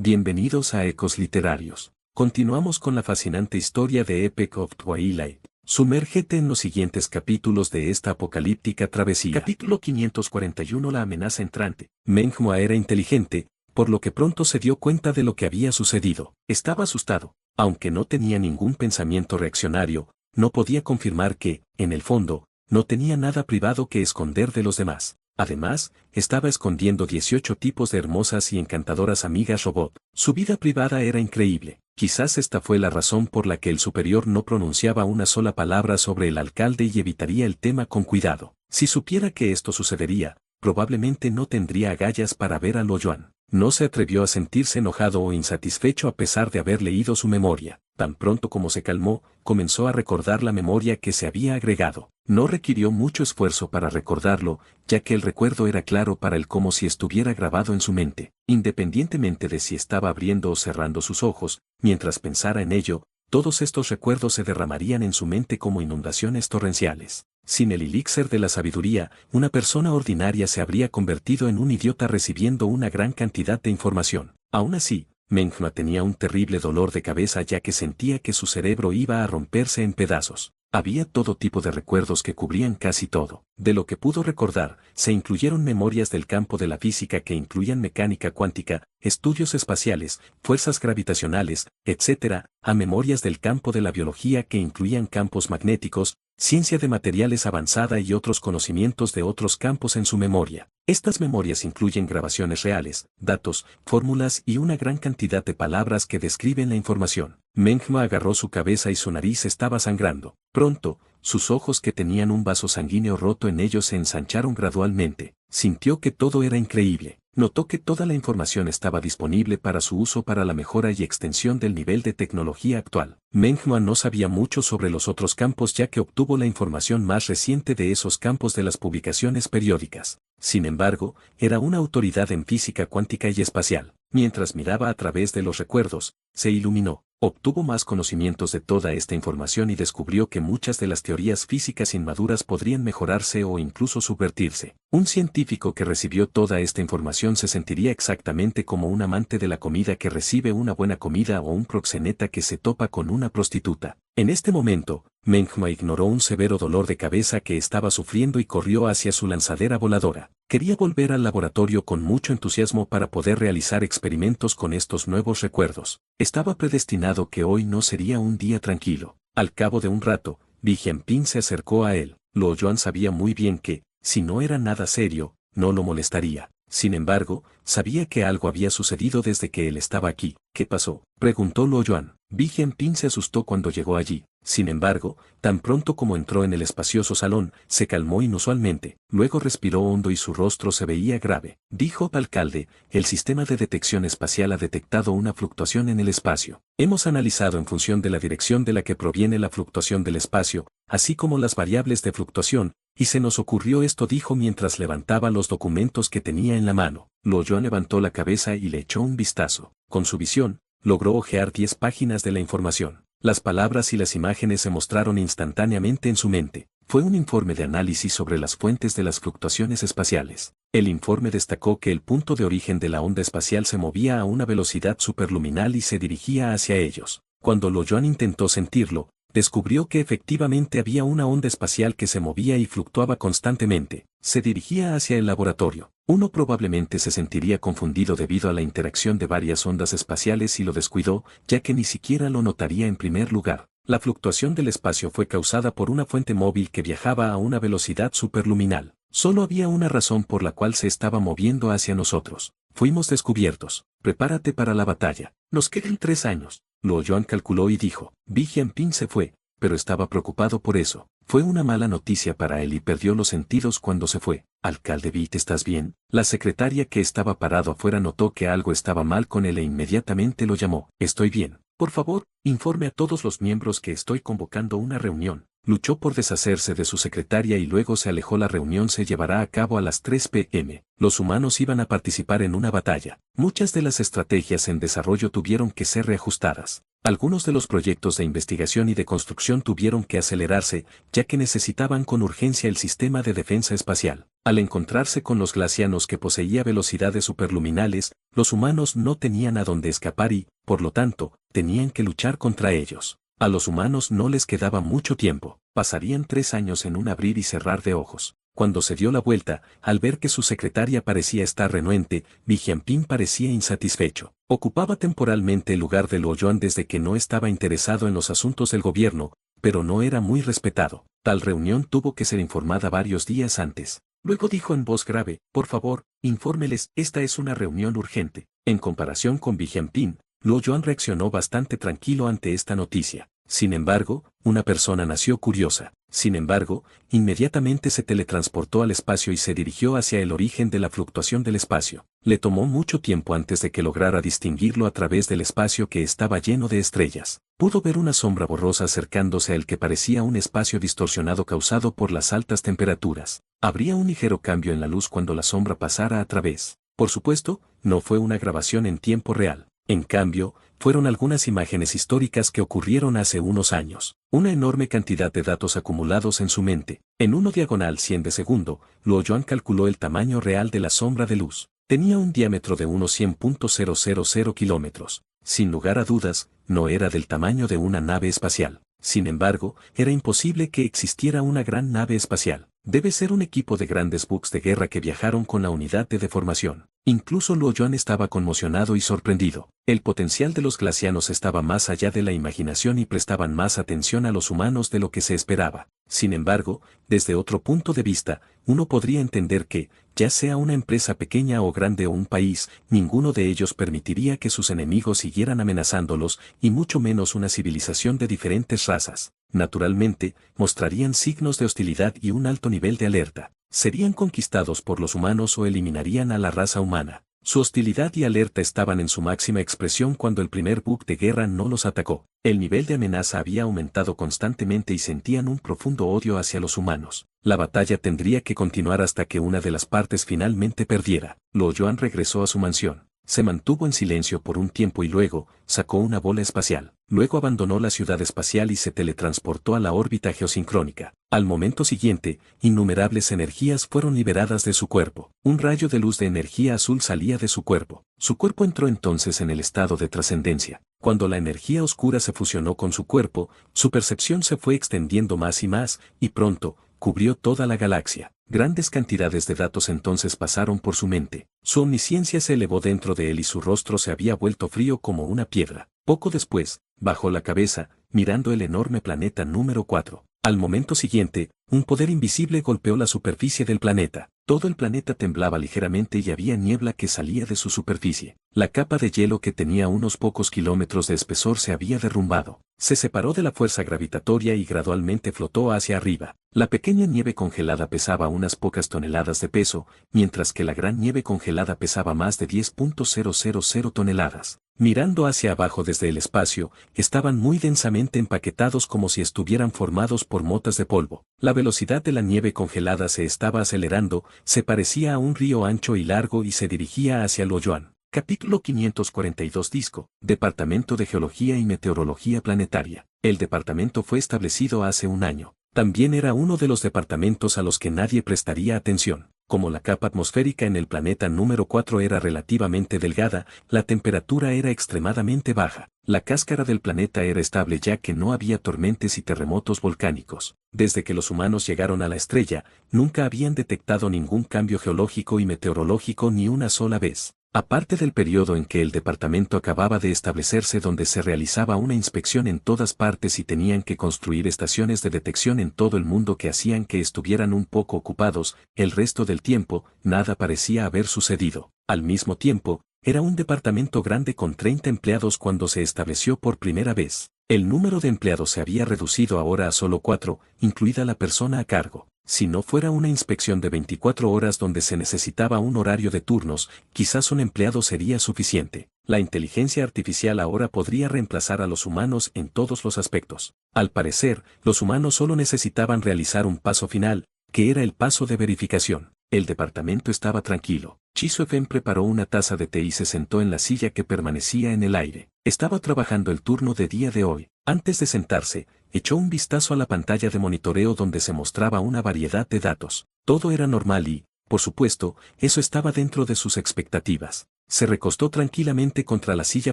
Bienvenidos a Ecos Literarios. Continuamos con la fascinante historia de Epic of Twilight. Sumérgete en los siguientes capítulos de esta apocalíptica travesía. Capítulo 541. La amenaza entrante. Menghua era inteligente, por lo que pronto se dio cuenta de lo que había sucedido. Estaba asustado, aunque no tenía ningún pensamiento reaccionario, no podía confirmar que, en el fondo, no tenía nada privado que esconder de los demás. Además, estaba escondiendo 18 tipos de hermosas y encantadoras amigas robot. Su vida privada era increíble. Quizás esta fue la razón por la que el superior no pronunciaba una sola palabra sobre el alcalde y evitaría el tema con cuidado. Si supiera que esto sucedería, probablemente no tendría agallas para ver a Lo Yuan. No se atrevió a sentirse enojado o insatisfecho a pesar de haber leído su memoria. Tan pronto como se calmó, comenzó a recordar la memoria que se había agregado. No requirió mucho esfuerzo para recordarlo, ya que el recuerdo era claro para él como si estuviera grabado en su mente. Independientemente de si estaba abriendo o cerrando sus ojos, mientras pensara en ello, todos estos recuerdos se derramarían en su mente como inundaciones torrenciales. Sin el elixir de la sabiduría, una persona ordinaria se habría convertido en un idiota recibiendo una gran cantidad de información. Aún así, Menghua tenía un terrible dolor de cabeza ya que sentía que su cerebro iba a romperse en pedazos. Había todo tipo de recuerdos que cubrían casi todo. De lo que pudo recordar, se incluyeron memorias del campo de la física que incluían mecánica cuántica, estudios espaciales, fuerzas gravitacionales, etc., a memorias del campo de la biología que incluían campos magnéticos, ciencia de materiales avanzada y otros conocimientos de otros campos en su memoria. Estas memorias incluyen grabaciones reales, datos, fórmulas y una gran cantidad de palabras que describen la información. Menghua agarró su cabeza y su nariz estaba sangrando. Pronto, sus ojos que tenían un vaso sanguíneo roto en ellos se ensancharon gradualmente. Sintió que todo era increíble. Notó que toda la información estaba disponible para su uso para la mejora y extensión del nivel de tecnología actual. Menghua no sabía mucho sobre los otros campos ya que obtuvo la información más reciente de esos campos de las publicaciones periódicas. Sin embargo, era una autoridad en física cuántica y espacial. Mientras miraba a través de los recuerdos, se iluminó. Obtuvo más conocimientos de toda esta información y descubrió que muchas de las teorías físicas inmaduras podrían mejorarse o incluso subvertirse. Un científico que recibió toda esta información se sentiría exactamente como un amante de la comida que recibe una buena comida o un proxeneta que se topa con una prostituta. En este momento, Menghua ignoró un severo dolor de cabeza que estaba sufriendo y corrió hacia su lanzadera voladora. Quería volver al laboratorio con mucho entusiasmo para poder realizar experimentos con estos nuevos recuerdos. Estaba predestinado que hoy no sería un día tranquilo. Al cabo de un rato, Bi Jianping se acercó a él. Lo Yuan sabía muy bien que, si no era nada serio, no lo molestaría. Sin embargo, sabía que algo había sucedido desde que él estaba aquí. ¿Qué pasó?, preguntó Lo Yuan. Bi Jianping se asustó cuando llegó allí. Sin embargo, tan pronto como entró en el espacioso salón, se calmó inusualmente. Luego respiró hondo y su rostro se veía grave. Dijo: alcalde, el sistema de detección espacial ha detectado una fluctuación en el espacio. Hemos analizado en función de la dirección de la que proviene la fluctuación del espacio, así como las variables de fluctuación, y se nos ocurrió esto, dijo mientras levantaba los documentos que tenía en la mano. Lo Yuan levantó la cabeza y le echó un vistazo. Con su visión, logró hojear 10 páginas de la información. Las palabras y las imágenes se mostraron instantáneamente en su mente. Fue un informe de análisis sobre las fuentes de las fluctuaciones espaciales. El informe destacó que el punto de origen de la onda espacial se movía a una velocidad superluminal y se dirigía hacia ellos. Cuando Lo Yuan intentó sentirlo, descubrió que efectivamente había una onda espacial que se movía y fluctuaba constantemente. Se dirigía hacia el laboratorio. Uno probablemente se sentiría confundido debido a la interacción de varias ondas espaciales y lo descuidó, ya que ni siquiera lo notaría en primer lugar. La fluctuación del espacio fue causada por una fuente móvil que viajaba a una velocidad superluminal. Solo había una razón por la cual se estaba moviendo hacia nosotros. Fuimos descubiertos. Prepárate para la batalla. Nos quedan 3 años. Lo Yuan calculó y dijo. Bi Jianping se fue, pero estaba preocupado por eso. Fue una mala noticia para él y perdió los sentidos cuando se fue. Alcalde Bi, ¿estás bien? La secretaria que estaba parado afuera notó que algo estaba mal con él e inmediatamente lo llamó. Estoy bien. Por favor, informe a todos los miembros que estoy convocando una reunión. Luchó por deshacerse de su secretaria y luego se alejó. La reunión se llevará a cabo a las 3 p.m. Los humanos iban a participar en una batalla. Muchas de las estrategias en desarrollo tuvieron que ser reajustadas. Algunos de los proyectos de investigación y de construcción tuvieron que acelerarse, ya que necesitaban con urgencia el sistema de defensa espacial. Al encontrarse con los glacianos que poseía velocidades superluminales, los humanos no tenían a dónde escapar y, por lo tanto, tenían que luchar contra ellos. A los humanos no les quedaba mucho tiempo, pasarían 3 años en un abrir y cerrar de ojos. Cuando se dio la vuelta, al ver que su secretaria parecía estar renuente, Bi Jianping parecía insatisfecho. Ocupaba temporalmente el lugar de Luo Yuan desde que no estaba interesado en los asuntos del gobierno, pero no era muy respetado. Tal reunión tuvo que ser informada varios días antes. Luego dijo en voz grave, por favor, infórmeles, esta es una reunión urgente. En comparación con Bi Jianping, Luo Yuan reaccionó bastante tranquilo ante esta noticia. Sin embargo, una persona nació curiosa. Sin embargo, inmediatamente se teletransportó al espacio y se dirigió hacia el origen de la fluctuación del espacio. Le tomó mucho tiempo antes de que lograra distinguirlo a través del espacio que estaba lleno de estrellas. Pudo ver una sombra borrosa acercándose al que parecía un espacio distorsionado causado por las altas temperaturas. Habría un ligero cambio en la luz cuando la sombra pasara a través. Por supuesto, no fue una grabación en tiempo real. En cambio, fueron algunas imágenes históricas que ocurrieron hace unos años. Una enorme cantidad de datos acumulados en su mente. En 1/100 de segundo, Luo Yuan calculó el tamaño real de la sombra de luz. Tenía un diámetro de unos 100.000 kilómetros. Sin lugar a dudas, no era del tamaño de una nave espacial. Sin embargo, era imposible que existiera una gran nave espacial. Debe ser un equipo de grandes buques de guerra que viajaron con la unidad de deformación. Incluso Luo Yuan estaba conmocionado y sorprendido. El potencial de los glacianos estaba más allá de la imaginación y prestaban más atención a los humanos de lo que se esperaba. Sin embargo, desde otro punto de vista, uno podría entender que, ya sea una empresa pequeña o grande o un país, ninguno de ellos permitiría que sus enemigos siguieran amenazándolos, y mucho menos una civilización de diferentes razas. Naturalmente, mostrarían signos de hostilidad y un alto nivel de alerta. Serían conquistados por los humanos o eliminarían a la raza humana. Su hostilidad y alerta estaban en su máxima expresión cuando el primer buque de guerra no los atacó. El nivel de amenaza había aumentado constantemente y sentían un profundo odio hacia los humanos. La batalla tendría que continuar hasta que una de las partes finalmente perdiera. Luo Yuan regresó a su mansión. Se mantuvo en silencio por un tiempo y luego, sacó una bola espacial. Luego abandonó la ciudad espacial y se teletransportó a la órbita geosincrónica. Al momento siguiente, innumerables energías fueron liberadas de su cuerpo. Un rayo de luz de energía azul salía de su cuerpo. Su cuerpo entró entonces en el estado de trascendencia. Cuando la energía oscura se fusionó con su cuerpo, su percepción se fue extendiendo más, y pronto, cubrió toda la galaxia. Grandes cantidades de datos entonces pasaron por su mente. Su omnisciencia se elevó dentro de él y su rostro se había vuelto frío como una piedra. Poco después, bajó la cabeza, mirando el enorme planeta número 4. Al momento siguiente, un poder invisible golpeó la superficie del planeta. Todo el planeta temblaba ligeramente y había niebla que salía de su superficie. La capa de hielo que tenía unos pocos kilómetros de espesor se había derrumbado. Se separó de la fuerza gravitatoria y gradualmente flotó hacia arriba. La pequeña nieve congelada pesaba unas pocas toneladas de peso, mientras que la gran nieve congelada pesaba más de 10.000 toneladas. Mirando hacia abajo desde el espacio, estaban muy densamente empaquetados como si estuvieran formados por motas de polvo. La velocidad de la nieve congelada se estaba acelerando, se parecía a un río ancho y largo y se dirigía hacia Luo Yuan. Capítulo 542 Disco, Departamento de Geología y Meteorología Planetaria. El departamento fue establecido hace un año. También era uno de los departamentos a los que nadie prestaría atención. Como la capa atmosférica en el planeta número 4 era relativamente delgada, la temperatura era extremadamente baja. La cáscara del planeta era estable ya que no había tormentas y terremotos volcánicos. Desde que los humanos llegaron a la estrella, nunca habían detectado ningún cambio geológico y meteorológico ni una sola vez. Aparte del periodo en que el departamento acababa de establecerse donde se realizaba una inspección en todas partes y tenían que construir estaciones de detección en todo el mundo que hacían que estuvieran un poco ocupados, el resto del tiempo, nada parecía haber sucedido. Al mismo tiempo, era un departamento grande con 30 empleados cuando se estableció por primera vez. El número de empleados se había reducido ahora a solo 4, incluida la persona a cargo. Si no fuera una inspección de 24 horas donde se necesitaba un horario de turnos, quizás un empleado sería suficiente. La inteligencia artificial ahora podría reemplazar a los humanos en todos los aspectos. Al parecer, los humanos solo necesitaban realizar un paso final, que era el paso de verificación. El departamento estaba tranquilo. Chi Sue-fen preparó una taza de té y se sentó en la silla que permanecía en el aire. Estaba trabajando el turno de día de hoy. Antes de sentarse, echó un vistazo a la pantalla de monitoreo donde se mostraba una variedad de datos. Todo era normal y, por supuesto, eso estaba dentro de sus expectativas. Se recostó tranquilamente contra la silla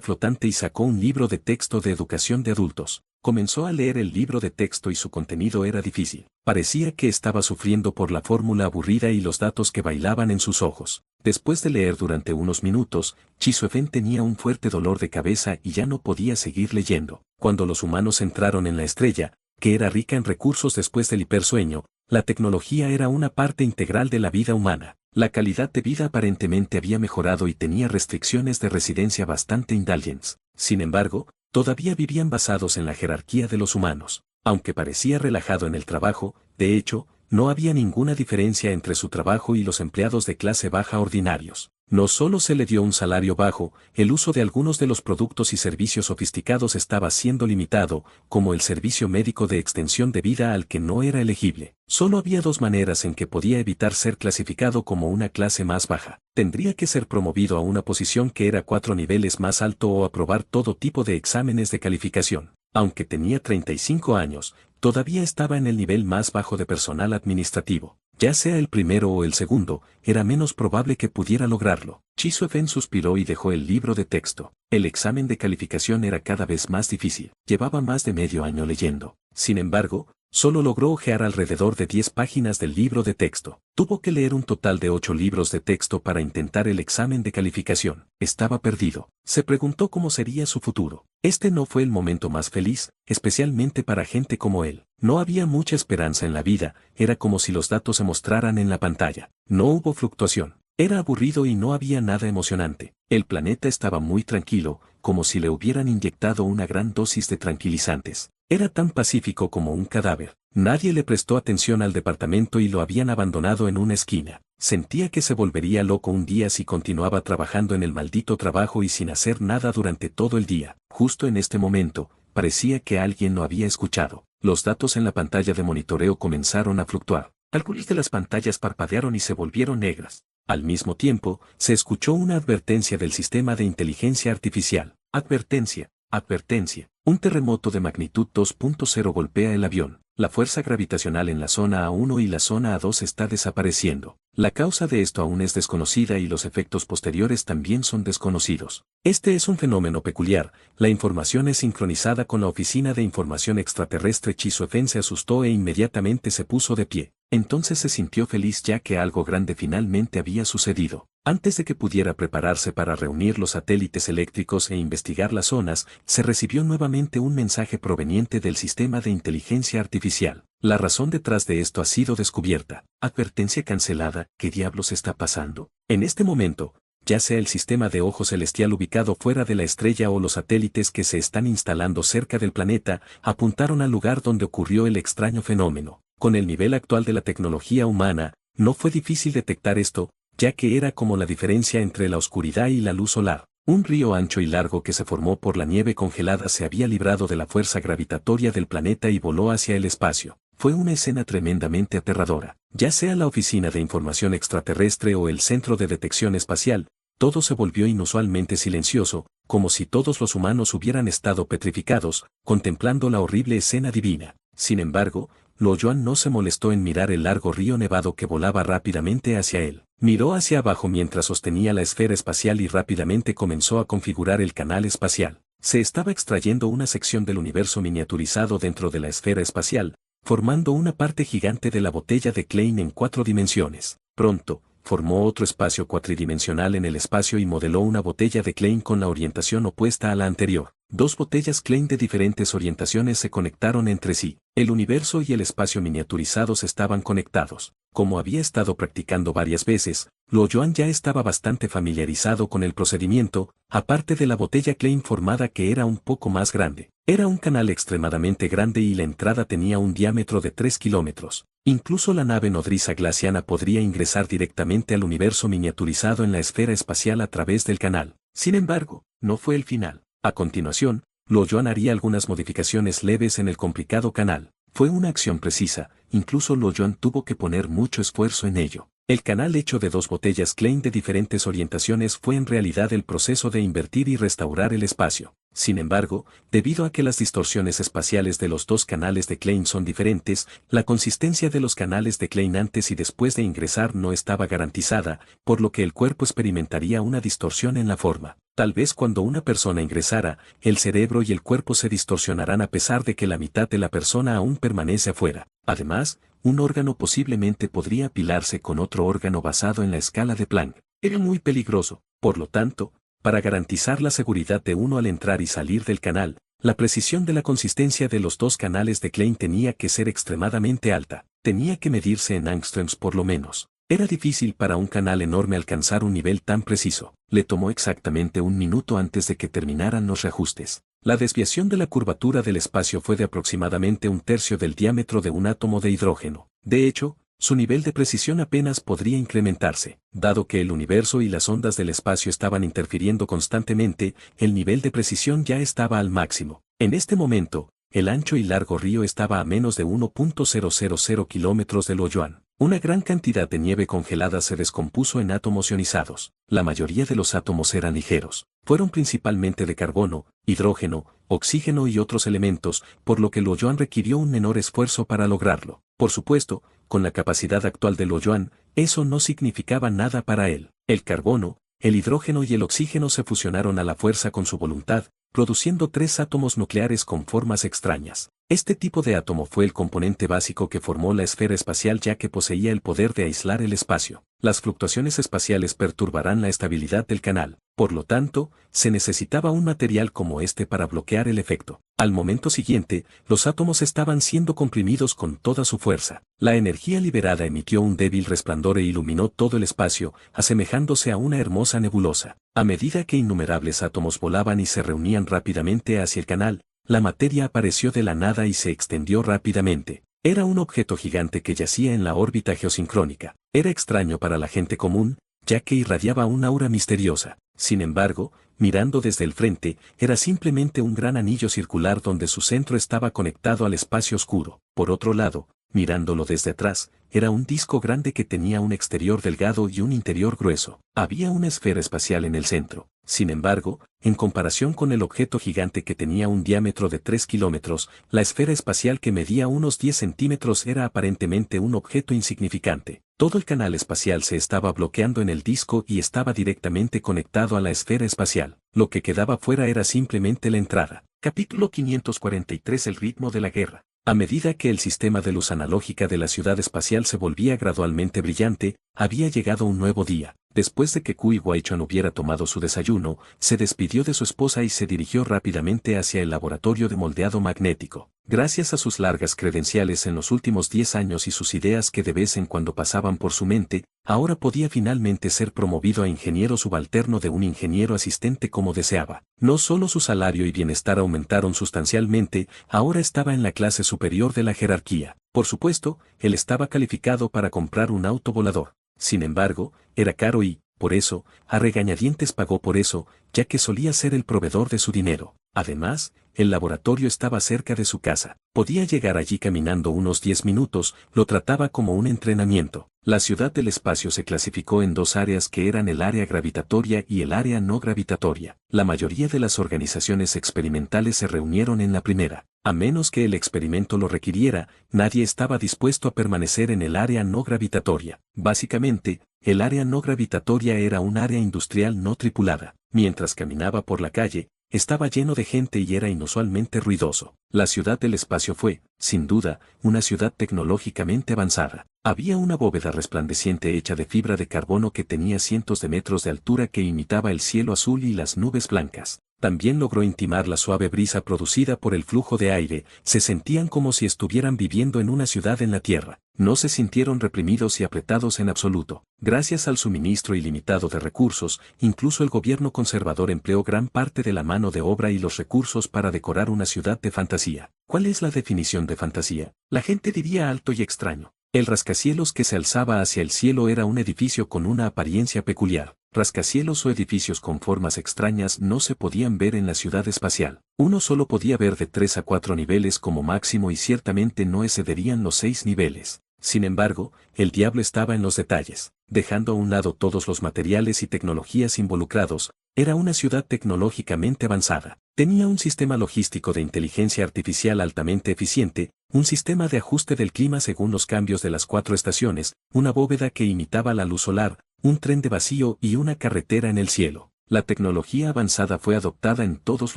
flotante y sacó un libro de texto de educación de adultos. Comenzó a leer el libro de texto y su contenido era difícil. Parecía que estaba sufriendo por la fórmula aburrida y los datos que bailaban en sus ojos. Después de leer durante unos minutos, Chisoefen tenía un fuerte dolor de cabeza y ya no podía seguir leyendo. Cuando los humanos entraron en la estrella, que era rica en recursos después del hipersueño, la tecnología era una parte integral de la vida humana. La calidad de vida aparentemente había mejorado y tenía restricciones de residencia bastante indulgentes. Sin embargo, todavía vivían basados en la jerarquía de los humanos. Aunque parecía relajado en el trabajo, de hecho, no había ninguna diferencia entre su trabajo y los empleados de clase baja ordinarios. No solo se le dio un salario bajo, el uso de algunos de los productos y servicios sofisticados estaba siendo limitado, como el servicio médico de extensión de vida al que no era elegible. Solo había dos maneras en que podía evitar ser clasificado como una clase más baja. Tendría que ser promovido a una posición que era 4 niveles más alto o aprobar todo tipo de exámenes de calificación. Aunque tenía 35 años, todavía estaba en el nivel más bajo de personal administrativo. Ya sea el primero o el segundo, era menos probable que pudiera lograrlo. Chisoefen suspiró y dejó el libro de texto. El examen de calificación era cada vez más difícil. Llevaba más de medio año leyendo. Sin embargo, solo logró hojear alrededor de 10 páginas del libro de texto. Tuvo que leer un total de 8 libros de texto para intentar el examen de calificación. Estaba perdido. Se preguntó cómo sería su futuro. Este no fue el momento más feliz, especialmente para gente como él. No había mucha esperanza en la vida, era como si los datos se mostraran en la pantalla. No hubo fluctuación. Era aburrido y no había nada emocionante. El planeta estaba muy tranquilo, como si le hubieran inyectado una gran dosis de tranquilizantes. Era tan pacífico como un cadáver. Nadie le prestó atención al departamento y lo habían abandonado en una esquina. Sentía que se volvería loco un día si continuaba trabajando en el maldito trabajo y sin hacer nada durante todo el día. Justo en este momento, parecía que alguien lo había escuchado. Los datos en la pantalla de monitoreo comenzaron a fluctuar. Algunas de las pantallas parpadearon y se volvieron negras. Al mismo tiempo, se escuchó una advertencia del sistema de inteligencia artificial. Advertencia, advertencia. Un terremoto de magnitud 2.0 golpea el avión. La fuerza gravitacional en la zona A1 y la zona A2 está desapareciendo. La causa de esto aún es desconocida y los efectos posteriores también son desconocidos. Este es un fenómeno peculiar. La información es sincronizada con la Oficina de Información Extraterrestre. Chisoefen se asustó e inmediatamente se puso de pie. Entonces se sintió feliz ya que algo grande finalmente había sucedido. Antes de que pudiera prepararse para reunir los satélites eléctricos e investigar las zonas, se recibió nuevamente un mensaje proveniente del sistema de inteligencia artificial. La razón detrás de esto ha sido descubierta. Advertencia cancelada. ¿Qué diablos está pasando? En este momento, ya sea el sistema de ojo celestial ubicado fuera de la estrella o los satélites que se están instalando cerca del planeta, apuntaron al lugar donde ocurrió el extraño fenómeno. Con el nivel actual de la tecnología humana, no fue difícil detectar esto, ya que era como la diferencia entre la oscuridad y la luz solar. Un río ancho y largo que se formó por la nieve congelada se había librado de la fuerza gravitatoria del planeta y voló hacia el espacio. Fue una escena tremendamente aterradora. Ya sea la Oficina de Información Extraterrestre o el Centro de Detección Espacial, todo se volvió inusualmente silencioso, como si todos los humanos hubieran estado petrificados, contemplando la horrible escena divina. Sin embargo, Lo Yuan no se molestó en mirar el largo río nevado que volaba rápidamente hacia él. Miró hacia abajo mientras sostenía la esfera espacial y rápidamente comenzó a configurar el canal espacial. Se estaba extrayendo una sección del universo miniaturizado dentro de la esfera espacial, formando una parte gigante de la botella de Klein en 4 dimensiones. Pronto, formó otro espacio cuatridimensional en el espacio y modeló una botella de Klein con la orientación opuesta a la anterior. 2 botellas Klein de diferentes orientaciones se conectaron entre sí. El universo y el espacio miniaturizados estaban conectados. Como había estado practicando varias veces, Lo Yuan ya estaba bastante familiarizado con el procedimiento, aparte de la botella Klein formada que era un poco más grande. Era un canal extremadamente grande y la entrada tenía un diámetro de 3 kilómetros. Incluso la nave nodriza glaciana podría ingresar directamente al universo miniaturizado en la esfera espacial a través del canal. Sin embargo, no fue el final. A continuación, Lo Yuan haría algunas modificaciones leves en el complicado canal. Fue una acción precisa, incluso Lo Yuan tuvo que poner mucho esfuerzo en ello. El canal hecho de 2 botellas Klein de diferentes orientaciones fue en realidad el proceso de invertir y restaurar el espacio. Sin embargo, debido a que las distorsiones espaciales de los dos canales de Klein son diferentes, la consistencia de los canales de Klein antes y después de ingresar no estaba garantizada, por lo que el cuerpo experimentaría una distorsión en la forma. Tal vez cuando una persona ingresara, el cerebro y el cuerpo se distorsionarán a pesar de que la mitad de la persona aún permanece afuera. Además, un órgano posiblemente podría apilarse con otro órgano basado en la escala de Planck. Era muy peligroso, por lo tanto, para garantizar la seguridad de uno al entrar y salir del canal, la precisión de la consistencia de los dos canales de Klein tenía que ser extremadamente alta, tenía que medirse en angstroms por lo menos. Era difícil para un canal enorme alcanzar un nivel tan preciso. Le tomó exactamente un minuto antes de que terminaran los reajustes. La desviación de la curvatura del espacio fue de aproximadamente un tercio del diámetro de un átomo de hidrógeno. De hecho, su nivel de precisión apenas podría incrementarse. Dado que el universo y las ondas del espacio estaban interfiriendo constantemente, el nivel de precisión ya estaba al máximo. En este momento, el ancho y largo río estaba a menos de 1.000 kilómetros del Oyoan. Una gran cantidad de nieve congelada se descompuso en átomos ionizados. La mayoría de los átomos eran ligeros. Fueron principalmente de carbono, hidrógeno, oxígeno y otros elementos, por lo que el Oyoan requirió un menor esfuerzo para lograrlo. Por supuesto, con la capacidad actual del Oyoan, eso no significaba nada para él. El carbono, el hidrógeno y el oxígeno se fusionaron a la fuerza con su voluntad, produciendo 3 átomos nucleares con formas extrañas. Este tipo de átomo fue el componente básico que formó la esfera espacial ya que poseía el poder de aislar el espacio. Las fluctuaciones espaciales perturbarán la estabilidad del canal, por lo tanto, se necesitaba un material como este para bloquear el efecto. Al momento siguiente, los átomos estaban siendo comprimidos con toda su fuerza. La energía liberada emitió un débil resplandor e iluminó todo el espacio, asemejándose a una hermosa nebulosa. A medida que innumerables átomos volaban y se reunían rápidamente hacia el canal, la materia apareció de la nada y se extendió rápidamente. Era un objeto gigante que yacía en la órbita geosincrónica. Era extraño para la gente común, ya que irradiaba un aura misteriosa. Sin embargo, mirando desde el frente, era simplemente un gran anillo circular donde su centro estaba conectado al espacio oscuro. Por otro lado, mirándolo desde atrás, era un disco grande que tenía un exterior delgado y un interior grueso. Había una esfera espacial en el centro. Sin embargo, en comparación con el objeto gigante que tenía un diámetro de 3 kilómetros, la esfera espacial que medía unos 10 centímetros era aparentemente un objeto insignificante. Todo el canal espacial se estaba bloqueando en el disco y estaba directamente conectado a la esfera espacial. Lo que quedaba fuera era simplemente la entrada. Capítulo 543. El ritmo de la guerra. A medida que el sistema de luz analógica de la ciudad espacial se volvía gradualmente brillante, había llegado un nuevo día. Después de que Kui Wai-Chuan hubiera tomado su desayuno, se despidió de su esposa y se dirigió rápidamente hacia el laboratorio de moldeado magnético. Gracias a sus largas credenciales en los últimos 10 años y sus ideas que de vez en cuando pasaban por su mente, ahora podía finalmente ser promovido a ingeniero subalterno de un ingeniero asistente como deseaba. No solo su salario y bienestar aumentaron sustancialmente, ahora estaba en la clase superior de la jerarquía. Por supuesto, él estaba calificado para comprar un auto volador. Sin embargo, era caro y, por eso, a regañadientes pagó por eso, ya que solía ser el proveedor de su dinero. Además, el laboratorio estaba cerca de su casa. Podía llegar allí caminando unos 10 minutos, lo trataba como un entrenamiento. La ciudad del espacio se clasificó en 2 áreas que eran el área gravitatoria y el área no gravitatoria. La mayoría de las organizaciones experimentales se reunieron en la primera. A menos que el experimento lo requiriera, nadie estaba dispuesto a permanecer en el área no gravitatoria. Básicamente, el área no gravitatoria era un área industrial no tripulada. Mientras caminaba por la calle, estaba lleno de gente y era inusualmente ruidoso. La ciudad del espacio fue, sin duda, una ciudad tecnológicamente avanzada. Había una bóveda resplandeciente hecha de fibra de carbono que tenía cientos de metros de altura que imitaba el cielo azul y las nubes blancas. También logró intimar la suave brisa producida por el flujo de aire, se sentían como si estuvieran viviendo en una ciudad en la Tierra. No se sintieron reprimidos y apretados en absoluto. Gracias al suministro ilimitado de recursos, incluso el gobierno conservador empleó gran parte de la mano de obra y los recursos para decorar una ciudad de fantasía. ¿Cuál es la definición de fantasía? La gente diría alto y extraño. El rascacielos que se alzaba hacia el cielo era un edificio con una apariencia peculiar. Rascacielos o edificios con formas extrañas no se podían ver en la ciudad espacial. Uno solo podía ver de 3 a 4 niveles como máximo y ciertamente no excederían los 6 niveles. Sin embargo, el diablo estaba en los detalles. Dejando a un lado todos los materiales y tecnologías involucrados, era una ciudad tecnológicamente avanzada. Tenía un sistema logístico de inteligencia artificial altamente eficiente, un sistema de ajuste del clima según los cambios de las 4 estaciones, una bóveda que imitaba la luz solar, un tren de vacío y una carretera en el cielo. La tecnología avanzada fue adoptada en todos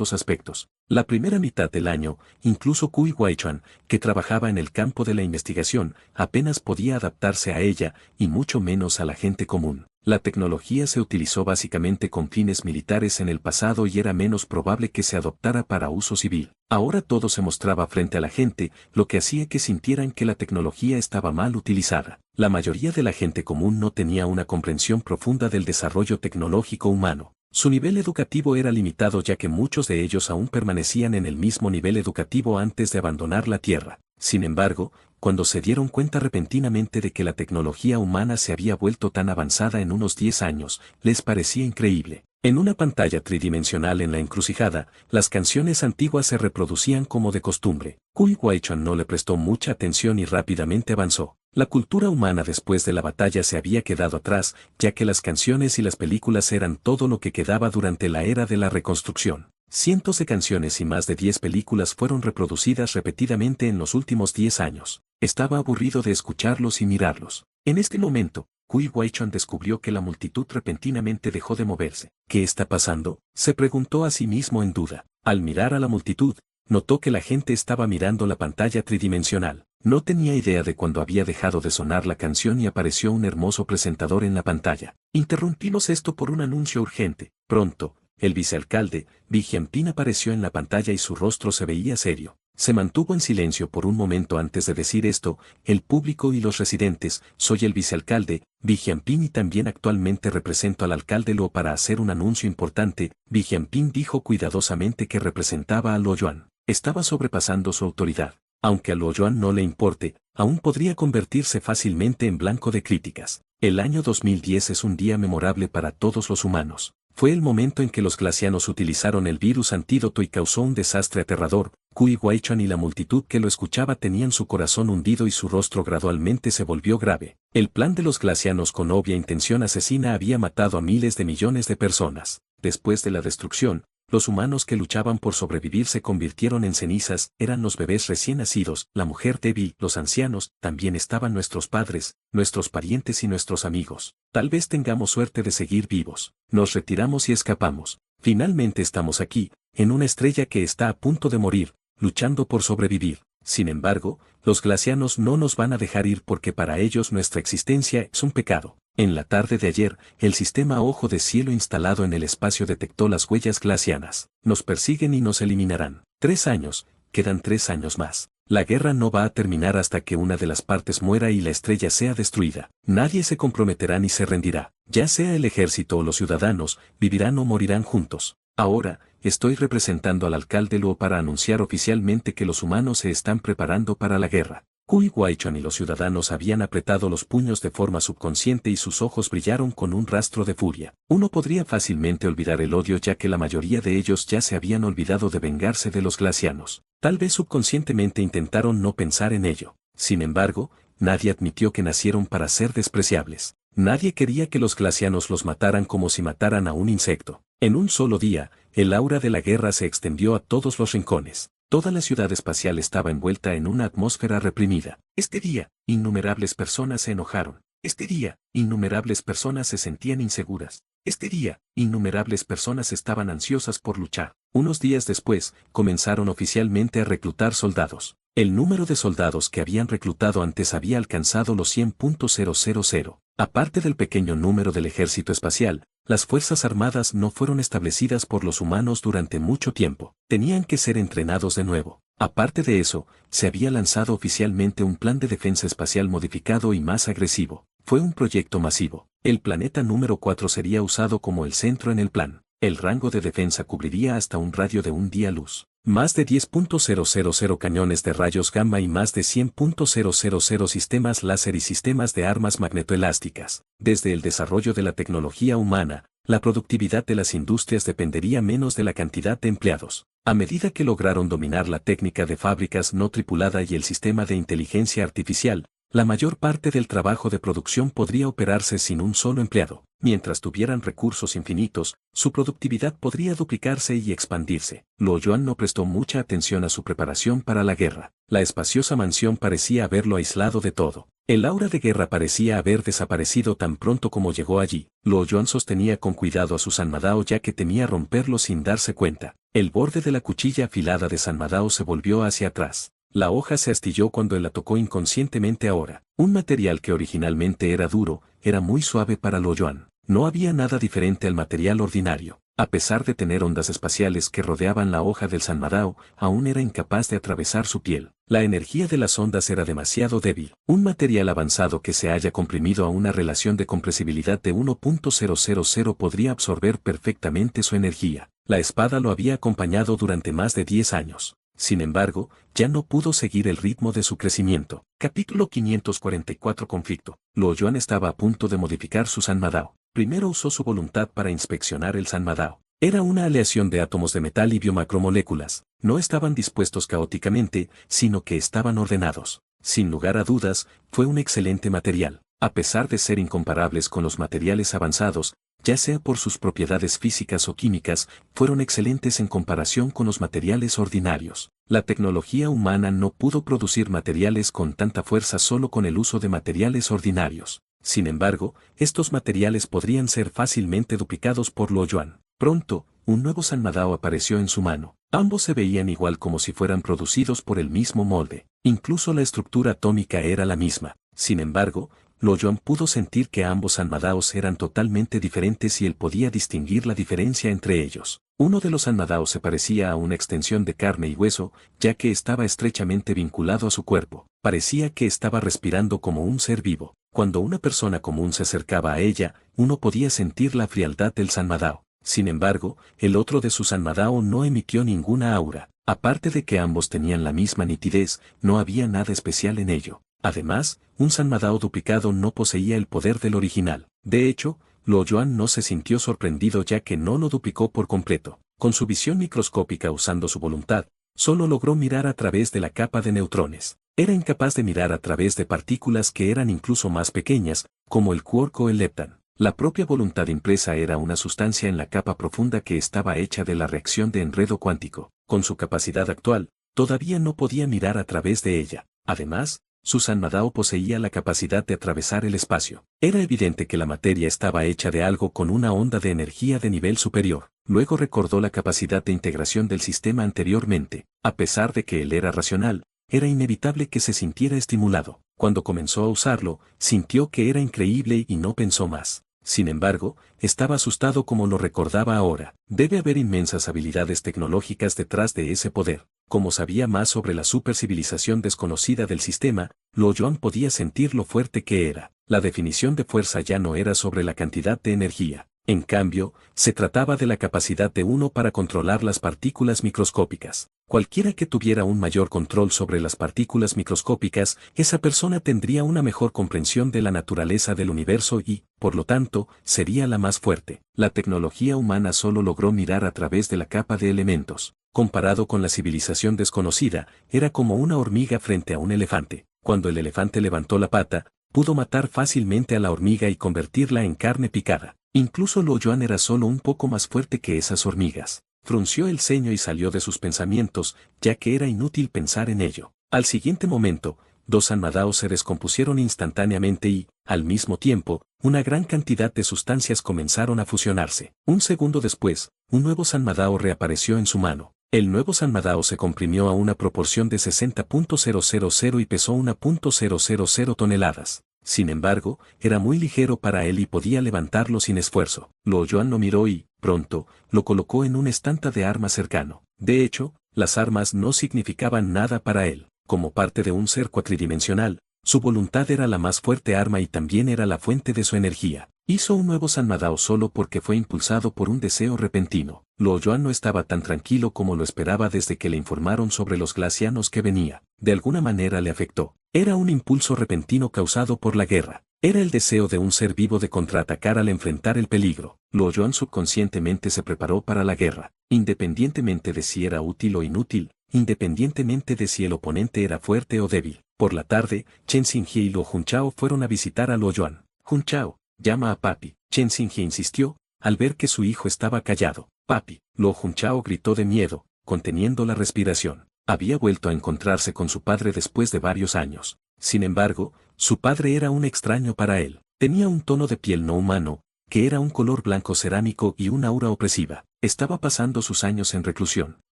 los aspectos. La primera mitad del año, incluso Kui Wai-chuan, que trabajaba en el campo de la investigación, apenas podía adaptarse a ella, y mucho menos a la gente común. La tecnología se utilizó básicamente con fines militares en el pasado y era menos probable que se adoptara para uso civil. Ahora todo se mostraba frente a la gente, lo que hacía que sintieran que la tecnología estaba mal utilizada. La mayoría de la gente común no tenía una comprensión profunda del desarrollo tecnológico humano. Su nivel educativo era limitado ya que muchos de ellos aún permanecían en el mismo nivel educativo antes de abandonar la Tierra. Sin embargo, cuando se dieron cuenta repentinamente de que la tecnología humana se había vuelto tan avanzada en unos 10 años, les parecía increíble. En una pantalla tridimensional en la encrucijada, las canciones antiguas se reproducían como de costumbre. Kui Wai-chuan no le prestó mucha atención y rápidamente avanzó. La cultura humana después de la batalla se había quedado atrás, ya que las canciones y las películas eran todo lo que quedaba durante la era de la reconstrucción. Cientos de canciones y más de 10 películas fueron reproducidas repetidamente en los últimos 10 años. Estaba aburrido de escucharlos y mirarlos. En este momento, Kui Wai-chuan descubrió que la multitud repentinamente dejó de moverse. ¿Qué está pasando?, se preguntó a sí mismo en duda. Al mirar a la multitud, notó que la gente estaba mirando la pantalla tridimensional. No tenía idea de cuándo había dejado de sonar la canción y apareció un hermoso presentador en la pantalla. Interrumpimos esto por un anuncio urgente. Pronto, el vicealcalde, Bi Jianping, apareció en la pantalla y su rostro se veía serio. Se mantuvo en silencio por un momento antes de decir esto: el público y los residentes, soy el vicealcalde, Bi Jianping, y también actualmente represento al alcalde Luo para hacer un anuncio importante. Bi Jianping dijo cuidadosamente que representaba a Luo Yuan. Estaba sobrepasando su autoridad. Aunque a Luo Yuan no le importe, aún podría convertirse fácilmente en blanco de críticas. El año 2010 es un día memorable para todos los humanos. Fue el momento en que los glacianos utilizaron el virus antídoto y causó un desastre aterrador. Kui Wai-chuan y la multitud que lo escuchaba tenían su corazón hundido y su rostro gradualmente se volvió grave. El plan de los glacianos con obvia intención asesina había matado a miles de millones de personas. Después de la destrucción, los humanos que luchaban por sobrevivir se convirtieron en cenizas, eran los bebés recién nacidos, la mujer débil, los ancianos, también estaban nuestros padres, nuestros parientes y nuestros amigos. Tal vez tengamos suerte de seguir vivos. Nos retiramos y escapamos. Finalmente estamos aquí, en una estrella que está a punto de morir, luchando por sobrevivir. Sin embargo, los glacianos no nos van a dejar ir porque para ellos nuestra existencia es un pecado. En la tarde de ayer, el sistema Ojo de Cielo instalado en el espacio detectó las huellas glacianas. Nos persiguen y nos eliminarán. 3 años, quedan 3 años más. La guerra no va a terminar hasta que una de las partes muera y la estrella sea destruida. Nadie se comprometerá ni se rendirá. Ya sea el ejército o los ciudadanos, vivirán o morirán juntos. Ahora, estoy representando al alcalde Luo para anunciar oficialmente que los humanos se están preparando para la guerra. Kui Wai-chuan y los ciudadanos habían apretado los puños de forma subconsciente y sus ojos brillaron con un rastro de furia. Uno podría fácilmente olvidar el odio ya que la mayoría de ellos ya se habían olvidado de vengarse de los glacianos. Tal vez subconscientemente intentaron no pensar en ello. Sin embargo, nadie admitió que nacieron para ser despreciables. Nadie quería que los glacianos los mataran como si mataran a un insecto. En un solo día, el aura de la guerra se extendió a todos los rincones. Toda la ciudad espacial estaba envuelta en una atmósfera reprimida. Este día, innumerables personas se enojaron. Este día, innumerables personas se sentían inseguras. Este día, innumerables personas estaban ansiosas por luchar. Unos días después, comenzaron oficialmente a reclutar soldados. El número de soldados que habían reclutado antes había alcanzado los 100.000. Aparte del pequeño número del ejército espacial, las fuerzas armadas no fueron establecidas por los humanos durante mucho tiempo. Tenían que ser entrenados de nuevo. Aparte de eso, se había lanzado oficialmente un plan de defensa espacial modificado y más agresivo. Fue un proyecto masivo. El planeta número 4 sería usado como el centro en el plan. El rango de defensa cubriría hasta un radio de un día luz. Más de 10.000 cañones de rayos gamma y más de 100.000 sistemas láser y sistemas de armas magnetoelásticas. Desde el desarrollo de la tecnología humana, la productividad de las industrias dependería menos de la cantidad de empleados. A medida que lograron dominar la técnica de fábricas no tripulada y el sistema de inteligencia artificial, la mayor parte del trabajo de producción podría operarse sin un solo empleado. Mientras tuvieran recursos infinitos, su productividad podría duplicarse y expandirse. Luo Yuan no prestó mucha atención a su preparación para la guerra. La espaciosa mansión parecía haberlo aislado de todo. El aura de guerra parecía haber desaparecido tan pronto como llegó allí. Luo Yuan sostenía con cuidado a su San Madao ya que temía romperlo sin darse cuenta. El borde de la cuchilla afilada de San Madao se volvió hacia atrás. La hoja se astilló cuando él la tocó inconscientemente ahora. Un material que originalmente era duro, era muy suave para Luo Yuan. No había nada diferente al material ordinario. A pesar de tener ondas espaciales que rodeaban la hoja del San Madao, aún era incapaz de atravesar su piel. La energía de las ondas era demasiado débil. Un material avanzado que se haya comprimido a una relación de compresibilidad de 1.000 podría absorber perfectamente su energía. La espada lo había acompañado durante más de 10 años. Sin embargo, ya no pudo seguir el ritmo de su crecimiento. Capítulo 544 Conflicto. Luo Yuan estaba a punto de modificar su San Madao. Primero usó su voluntad para inspeccionar el San Madao. Era una aleación de átomos de metal y biomacromoléculas. No estaban dispuestos caóticamente, sino que estaban ordenados. Sin lugar a dudas, fue un excelente material. A pesar de ser incomparables con los materiales avanzados, ya sea por sus propiedades físicas o químicas, fueron excelentes en comparación con los materiales ordinarios. La tecnología humana no pudo producir materiales con tanta fuerza solo con el uso de materiales ordinarios. Sin embargo, estos materiales podrían ser fácilmente duplicados por Luo Yuan. Pronto, un nuevo San Madao apareció en su mano. Ambos se veían igual como si fueran producidos por el mismo molde. Incluso la estructura atómica era la misma. Sin embargo, Luo Yuan pudo sentir que ambos San Madaos eran totalmente diferentes y él podía distinguir la diferencia entre ellos. Uno de los San Madaos se parecía a una extensión de carne y hueso, ya que estaba estrechamente vinculado a su cuerpo. Parecía que estaba respirando como un ser vivo. Cuando una persona común se acercaba a ella, uno podía sentir la frialdad del San Madao. Sin embargo, el otro de su San Madao no emitió ninguna aura. Aparte de que ambos tenían la misma nitidez, no había nada especial en ello. Además, un San Madao duplicado no poseía el poder del original. De hecho, Luo Yuan no se sintió sorprendido ya que no lo duplicó por completo. Con su visión microscópica usando su voluntad, solo logró mirar a través de la capa de neutrones. Era incapaz de mirar a través de partículas que eran incluso más pequeñas, como el quark o el leptón. La propia voluntad impresa era una sustancia en la capa profunda que estaba hecha de la reacción de enredo cuántico. Con su capacidad actual, todavía no podía mirar a través de ella. Además, su San Madao poseía la capacidad de atravesar el espacio. Era evidente que la materia estaba hecha de algo con una onda de energía de nivel superior. Luego recordó la capacidad de integración del sistema anteriormente. A pesar de que él era racional, era inevitable que se sintiera estimulado. Cuando comenzó a usarlo, sintió que era increíble y no pensó más. Sin embargo, estaba asustado como lo recordaba ahora. Debe haber inmensas habilidades tecnológicas detrás de ese poder. Como sabía más sobre la supercivilización desconocida del sistema, Luo Yuan podía sentir lo fuerte que era. La definición de fuerza ya no era sobre la cantidad de energía. En cambio, se trataba de la capacidad de uno para controlar las partículas microscópicas. Cualquiera que tuviera un mayor control sobre las partículas microscópicas, esa persona tendría una mejor comprensión de la naturaleza del universo y, por lo tanto, sería la más fuerte. La tecnología humana solo logró mirar a través de la capa de elementos. Comparado con la civilización desconocida, era como una hormiga frente a un elefante. Cuando el elefante levantó la pata, pudo matar fácilmente a la hormiga y convertirla en carne picada. Incluso Luo Yuan era solo un poco más fuerte que esas hormigas. Frunció el ceño y salió de sus pensamientos, ya que era inútil pensar en ello. Al siguiente momento, dos San Madaos se descompusieron instantáneamente y, al mismo tiempo, una gran cantidad de sustancias comenzaron a fusionarse. Un segundo después, un nuevo San Madao reapareció en su mano. El nuevo San Madao se comprimió a una proporción de 60.000 y pesó 1.000 toneladas. Sin embargo, era muy ligero para él y podía levantarlo sin esfuerzo. Luo Yuan lo miró y, pronto, lo colocó en un estante de armas cercano. De hecho, las armas no significaban nada para él. Como parte de un ser cuatridimensional, su voluntad era la más fuerte arma y también era la fuente de su energía. Hizo un nuevo San Madao solo porque fue impulsado por un deseo repentino. Luo Yuan no estaba tan tranquilo como lo esperaba desde que le informaron sobre los glacianos que venía. De alguna manera le afectó. Era un impulso repentino causado por la guerra. Era el deseo de un ser vivo de contraatacar al enfrentar el peligro. Luo Yuan subconscientemente se preparó para la guerra, independientemente de si era útil o inútil, independientemente de si el oponente era fuerte o débil. Por la tarde, Chen Xinghie y Luo Junchao fueron a visitar a Luo Yuan. Junchao, llama a papi. Chen Xingye insistió, al ver que su hijo estaba callado. Papi, Luo Junchao gritó de miedo, conteniendo la respiración. Había vuelto a encontrarse con su padre después de varios años. Sin embargo, su padre era un extraño para él. Tenía un tono de piel no humano, que era un color blanco cerámico y una aura opresiva. Estaba pasando sus años en reclusión.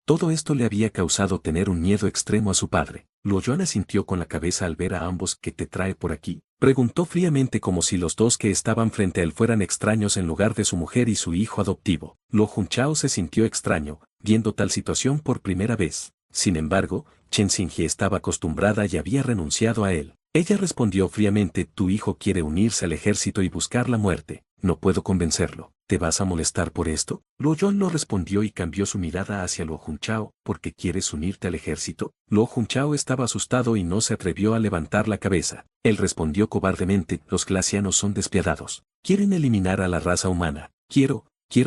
Todo esto le había causado tener un miedo extremo a su padre. Luo Yuan asintió con la cabeza al ver a ambos. ¿Qué te trae por aquí?, preguntó fríamente, como si los dos que estaban frente a él fueran extraños en lugar de su mujer y su hijo adoptivo. Luo Junchao se sintió extraño, viendo tal situación por primera vez. Sin embargo, Chen Xingye estaba acostumbrada y había renunciado a él. Ella respondió fríamente: tu hijo quiere unirse al ejército y buscar la muerte. No puedo convencerlo. ¿Te vas a molestar por esto? Luo Yuan no respondió y cambió su mirada hacia Luo Junchao. ¿Por qué quieres unirte al ejército? Luo Junchao estaba asustado y no se atrevió a levantar la cabeza. Él respondió cobardemente: los glacianos son despiadados. Quieren eliminar a la raza humana. Quiero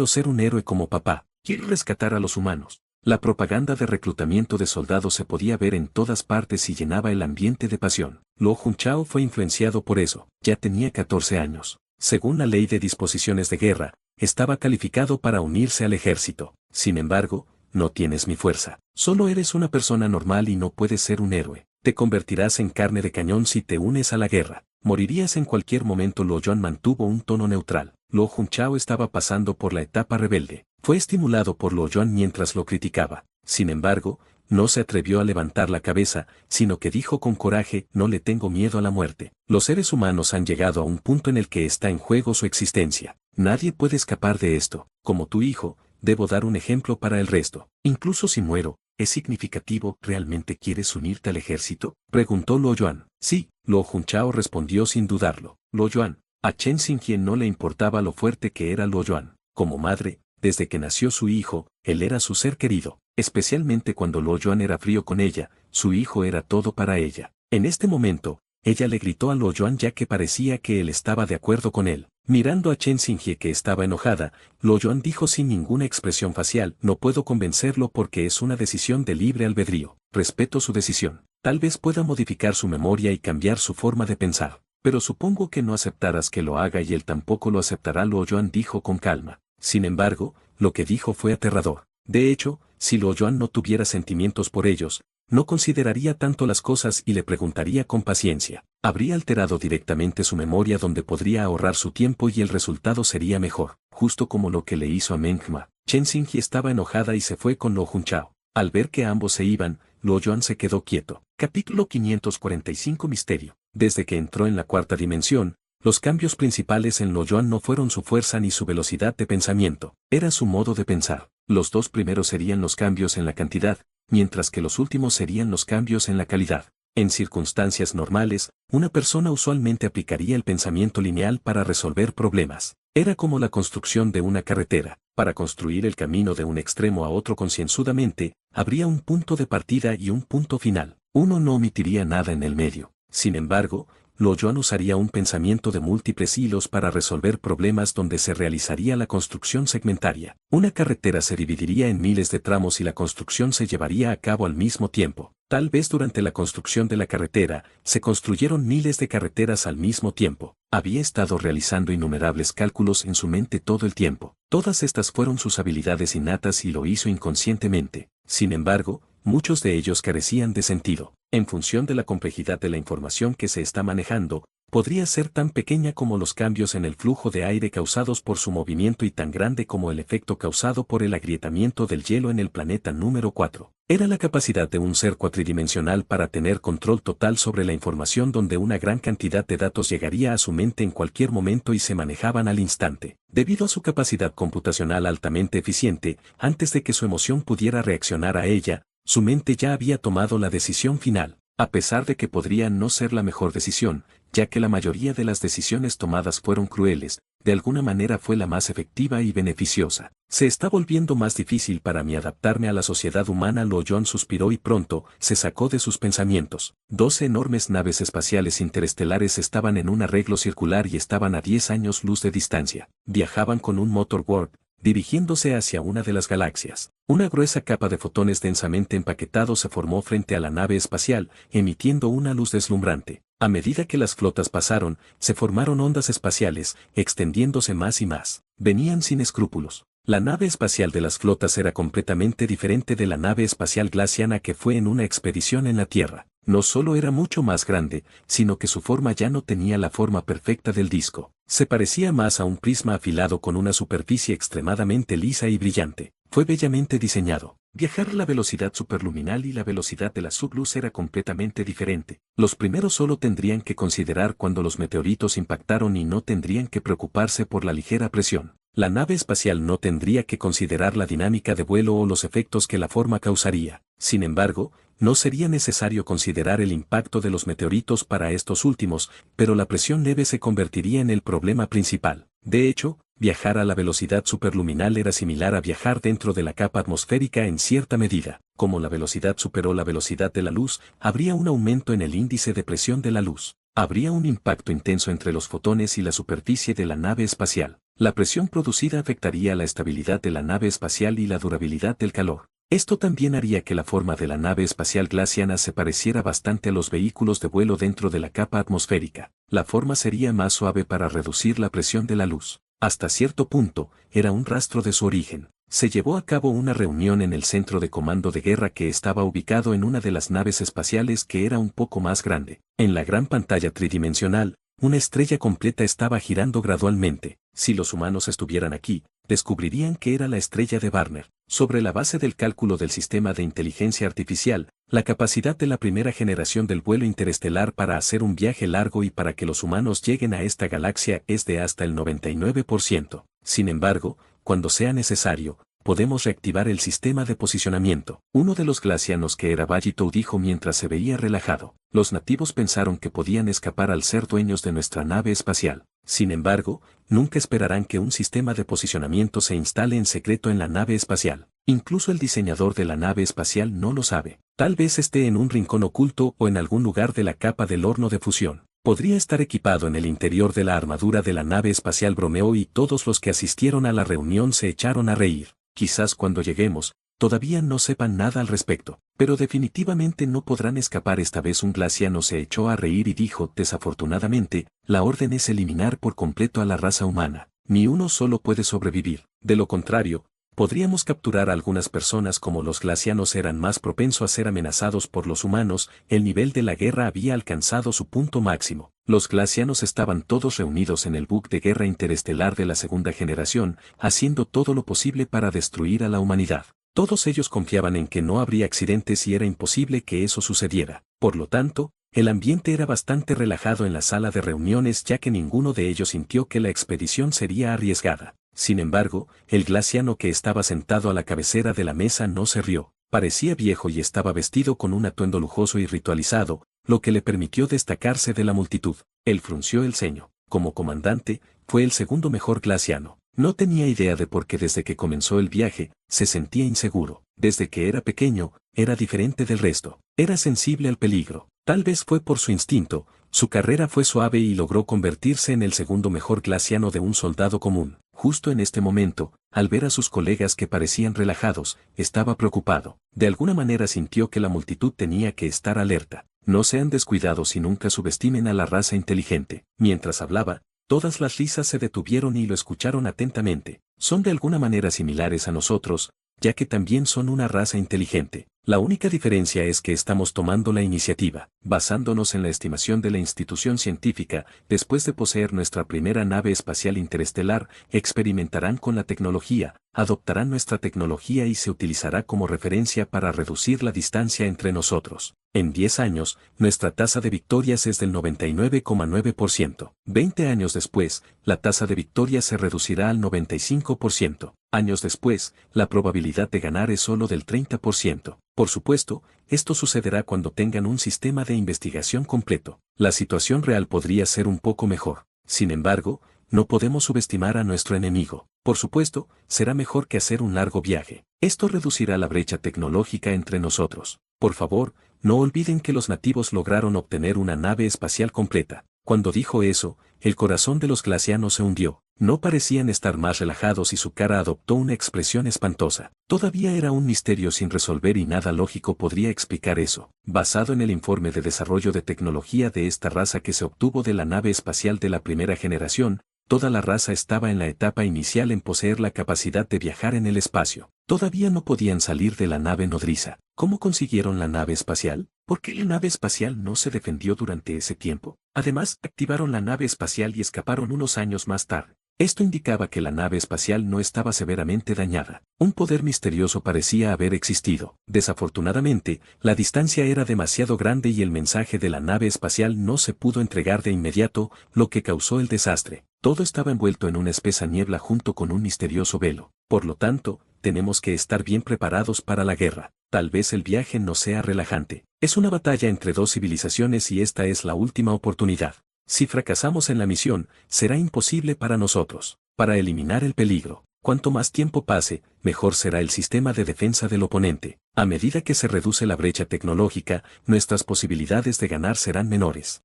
ser un héroe como papá. Quiero rescatar a los humanos. La propaganda de reclutamiento de soldados se podía ver en todas partes y llenaba el ambiente de pasión. Luo Junchao fue influenciado por eso. Ya tenía 14 años. Según la ley de disposiciones de guerra, estaba calificado para unirse al ejército. Sin embargo, no tienes mi fuerza. Solo eres una persona normal y no puedes ser un héroe. Te convertirás en carne de cañón si te unes a la guerra. Morirías en cualquier momento. Luo Yuan mantuvo un tono neutral. Luo Junchao estaba pasando por la etapa rebelde. Fue estimulado por Luo Yuan mientras lo criticaba. Sin embargo, no se atrevió a levantar la cabeza, sino que dijo con coraje: no le tengo miedo a la muerte. Los seres humanos han llegado a un punto en el que está en juego su existencia. Nadie puede escapar de esto. Como tu hijo, debo dar un ejemplo para el resto. Incluso si muero, ¿es significativo? ¿Realmente quieres unirte al ejército?, preguntó Luo Yuan. Sí, Luo Junchao respondió sin dudarlo. Luo Yuan. A Chen Xingye no le importaba lo fuerte que era Luo Yuan. Como madre, desde que nació su hijo, él era su ser querido. Especialmente cuando Luo Yuan era frío con ella, su hijo era todo para ella. En este momento, ella le gritó a Luo Yuan ya que parecía que él estaba de acuerdo con él. Mirando a Chen Xingye, que estaba enojada, Luo Yuan dijo sin ninguna expresión facial: no puedo convencerlo porque es una decisión de libre albedrío. Respeto su decisión. Tal vez pueda modificar su memoria y cambiar su forma de pensar. Pero supongo que no aceptarás que lo haga y él tampoco lo aceptará. Luo Yuan dijo con calma. Sin embargo, lo que dijo fue aterrador. De hecho, si Luo Yuan no tuviera sentimientos por ellos, no consideraría tanto las cosas y le preguntaría con paciencia. Habría alterado directamente su memoria, donde podría ahorrar su tiempo y el resultado sería mejor, justo como lo que le hizo a Meng Ma. Chen Xingye estaba enojada y se fue con Luo Junchao. Al ver que ambos se iban, Luo Yuan se quedó quieto. Capítulo 545. Misterio. Desde que entró en la cuarta dimensión, los cambios principales en Luo Yuan no fueron su fuerza ni su velocidad de pensamiento, era su modo de pensar. Los dos primeros serían los cambios en la cantidad, mientras que los últimos serían los cambios en la calidad. En circunstancias normales, una persona usualmente aplicaría el pensamiento lineal para resolver problemas. Era como la construcción de una carretera. Para construir el camino de un extremo a otro concienzudamente, habría un punto de partida y un punto final. Uno no omitiría nada en el medio. Sin embargo, Luo Yuan usaría un pensamiento de múltiples hilos para resolver problemas, donde se realizaría la construcción segmentaria. Una carretera se dividiría en miles de tramos y la construcción se llevaría a cabo al mismo tiempo. Tal vez durante la construcción de la carretera, se construyeron miles de carreteras al mismo tiempo. Había estado realizando innumerables cálculos en su mente todo el tiempo. Todas estas fueron sus habilidades innatas y lo hizo inconscientemente. Sin embargo, muchos de ellos carecían de sentido. En función de la complejidad de la información que se está manejando, podría ser tan pequeña como los cambios en el flujo de aire causados por su movimiento y tan grande como el efecto causado por el agrietamiento del hielo en el planeta número 4. Era la capacidad de un ser cuatridimensional para tener control total sobre la información, donde una gran cantidad de datos llegaría a su mente en cualquier momento y se manejaban al instante. Debido a su capacidad computacional altamente eficiente, antes de que su emoción pudiera reaccionar a ella, su mente ya había tomado la decisión final. A pesar de que podría no ser la mejor decisión, ya que la mayoría de las decisiones tomadas fueron crueles, de alguna manera fue la más efectiva y beneficiosa. Se está volviendo más difícil para mí adaptarme a la sociedad humana. Luo Yuan suspiró y pronto se sacó de sus pensamientos. 12 enormes naves espaciales interestelares estaban en un arreglo circular y estaban a 10 años luz de distancia. Viajaban con un motor warp, dirigiéndose hacia una de las galaxias. Una gruesa capa de fotones densamente empaquetados se formó frente a la nave espacial, emitiendo una luz deslumbrante. A medida que las flotas pasaron, se formaron ondas espaciales, extendiéndose más y más. Venían sin escrúpulos. La nave espacial de las flotas era completamente diferente de la nave espacial glaciana que fue en una expedición en la Tierra. No solo era mucho más grande, sino que su forma ya no tenía la forma perfecta del disco. Se parecía más a un prisma afilado con una superficie extremadamente lisa y brillante. Fue bellamente diseñado. Viajar a la velocidad superluminal y la velocidad de la subluz era completamente diferente. Los primeros solo tendrían que considerar cuando los meteoritos impactaron y no tendrían que preocuparse por la ligera presión. La nave espacial no tendría que considerar la dinámica de vuelo o los efectos que la forma causaría. Sin embargo, no sería necesario considerar el impacto de los meteoritos para estos últimos, pero la presión leve se convertiría en el problema principal. De hecho, viajar a la velocidad superluminal era similar a viajar dentro de la capa atmosférica en cierta medida. Como la velocidad superó la velocidad de la luz, habría un aumento en el índice de presión de la luz. Habría un impacto intenso entre los fotones y la superficie de la nave espacial. La presión producida afectaría la estabilidad de la nave espacial y la durabilidad del calor. Esto también haría que la forma de la nave espacial glaciana se pareciera bastante a los vehículos de vuelo dentro de la capa atmosférica. La forma sería más suave para reducir la presión de la luz. Hasta cierto punto, era un rastro de su origen. Se llevó a cabo una reunión en el centro de comando de guerra que estaba ubicado en una de las naves espaciales que era un poco más grande. En la gran pantalla tridimensional, una estrella completa estaba girando gradualmente. Si los humanos estuvieran aquí, descubrirían que era la estrella de Barnard. Sobre la base del cálculo del sistema de inteligencia artificial, la capacidad de la primera generación del vuelo interestelar para hacer un viaje largo y para que los humanos lleguen a esta galaxia es de hasta el 99%. Sin embargo, cuando sea necesario, podemos reactivar el sistema de posicionamiento. Uno de los glacianos que era Bajitou dijo mientras se veía relajado. Los nativos pensaron que podían escapar al ser dueños de nuestra nave espacial. Sin embargo, nunca esperarán que un sistema de posicionamiento se instale en secreto en la nave espacial. Incluso el diseñador de la nave espacial no lo sabe. Tal vez esté en un rincón oculto o en algún lugar de la capa del horno de fusión. Podría estar equipado en el interior de la armadura de la nave espacial, bromeó, y todos los que asistieron a la reunión se echaron a reír. Quizás cuando lleguemos, todavía no sepan nada al respecto, pero definitivamente no podrán escapar. Esta vez un glaciano se echó a reír y dijo: desafortunadamente, la orden es eliminar por completo a la raza humana. Ni uno solo puede sobrevivir. De lo contrario, podríamos capturar a algunas personas. Como los glacianos eran más propensos a ser amenazados por los humanos, el nivel de la guerra había alcanzado su punto máximo. Los glacianos estaban todos reunidos en el buque de guerra interestelar de la segunda generación, haciendo todo lo posible para destruir a la humanidad. Todos ellos confiaban en que no habría accidentes y era imposible que eso sucediera. Por lo tanto, el ambiente era bastante relajado en la sala de reuniones, ya que ninguno de ellos sintió que la expedición sería arriesgada. Sin embargo, el glaciano que estaba sentado a la cabecera de la mesa no se rió. Parecía viejo y estaba vestido con un atuendo lujoso y ritualizado, lo que le permitió destacarse de la multitud. Él frunció el ceño. Como comandante, fue el segundo mejor glaciano. No tenía idea de por qué desde que comenzó el viaje, se sentía inseguro. Desde que era pequeño, era diferente del resto. Era sensible al peligro. Tal vez fue por su instinto, su carrera fue suave y logró convertirse en el segundo mejor glaciano de un soldado común. Justo en este momento, al ver a sus colegas que parecían relajados, estaba preocupado. De alguna manera sintió que la multitud tenía que estar alerta. No sean descuidados y nunca subestimen a la raza inteligente. Mientras hablaba, todas las risas se detuvieron y lo escucharon atentamente. Son de alguna manera similares a nosotros, ya que también son una raza inteligente. La única diferencia es que estamos tomando la iniciativa, basándonos en la estimación de la institución científica. Después de poseer nuestra primera nave espacial interestelar, experimentarán con la tecnología, adoptarán nuestra tecnología y se utilizará como referencia para reducir la distancia entre nosotros. En 10 años, nuestra tasa de victorias es del 99,9%. 20 años después, la tasa de victorias se reducirá al 95%. Años después, la probabilidad de ganar es solo del 30%. Por supuesto, esto sucederá cuando tengan un sistema de investigación completo. La situación real podría ser un poco mejor. Sin embargo, no podemos subestimar a nuestro enemigo. Por supuesto, será mejor que hacer un largo viaje. Esto reducirá la brecha tecnológica entre nosotros. Por favor, no olviden que los nativos lograron obtener una nave espacial completa. Cuando dijo eso, el corazón de los glacianos se hundió. No parecían estar más relajados y su cara adoptó una expresión espantosa. Todavía era un misterio sin resolver y nada lógico podría explicar eso. Basado en el informe de desarrollo de tecnología de esta raza que se obtuvo de la nave espacial de la primera generación, toda la raza estaba en la etapa inicial en poseer la capacidad de viajar en el espacio. Todavía no podían salir de la nave nodriza. ¿Cómo consiguieron la nave espacial? ¿Por qué la nave espacial no se defendió durante ese tiempo? Además, activaron la nave espacial y escaparon unos años más tarde. Esto indicaba que la nave espacial no estaba severamente dañada. Un poder misterioso parecía haber existido. Desafortunadamente, la distancia era demasiado grande y el mensaje de la nave espacial no se pudo entregar de inmediato, lo que causó el desastre. Todo estaba envuelto en una espesa niebla junto con un misterioso velo. Por lo tanto, tenemos que estar bien preparados para la guerra. Tal vez el viaje no sea relajante. Es una batalla entre dos civilizaciones y esta es la última oportunidad. Si fracasamos en la misión, será imposible para nosotros. Para eliminar el peligro, cuanto más tiempo pase, mejor será el sistema de defensa del oponente. A medida que se reduce la brecha tecnológica, nuestras posibilidades de ganar serán menores.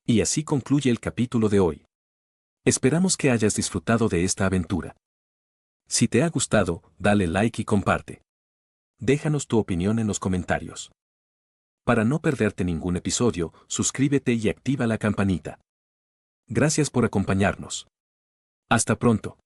Y así concluye el capítulo de hoy. Esperamos que hayas disfrutado de esta aventura. Si te ha gustado, dale like y comparte. Déjanos tu opinión en los comentarios. Para no perderte ningún episodio, suscríbete y activa la campanita. Gracias por acompañarnos. Hasta pronto.